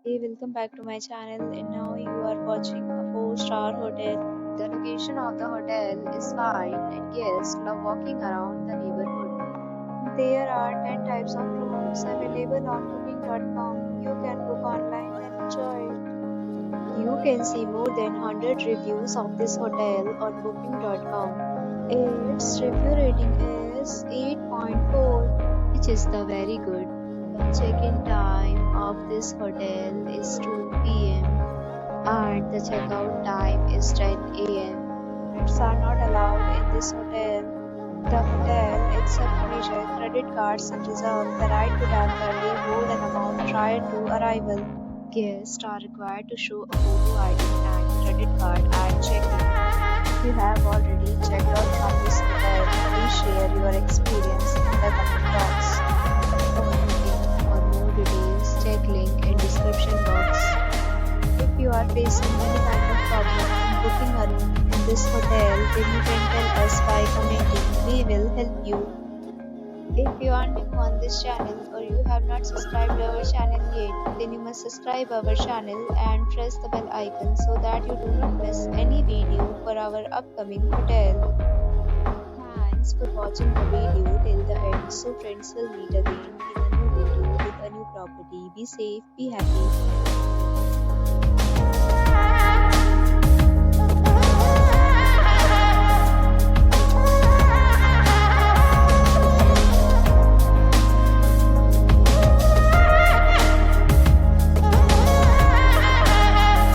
Hey, welcome back to my channel, and now you are watching a 4-star hotel. The location of the hotel is fine and guests love walking around the neighborhood. There are 10 types of rooms available on booking.com. You can book online and enjoy it. You can see more than 100 reviews of this hotel on booking.com. Its review rating is 8.4, which is the very good. The check-in time of this hotel is 2 p.m. and the checkout time is 10 a.m. Pets are not allowed in this hotel. The hotel accepts major credit cards and reserves the right to temporarily hold an amount prior to arrival. Guests are required to show a photo ID and credit card at check-in. If you have already checked out from this hotel, please share your experience in the comment box. For more details, check link in description box. If you are facing any kind of problem in booking a room in this hotel, then you can tell us by commenting. We will help you. If you are new on this channel or you have not subscribed our channel yet, then you must subscribe our channel and press the bell icon so that you do not miss any video for our upcoming hotel. Thanks for watching the video till the end. So friends, will meet again in a new video with a new property. Be safe, be happy.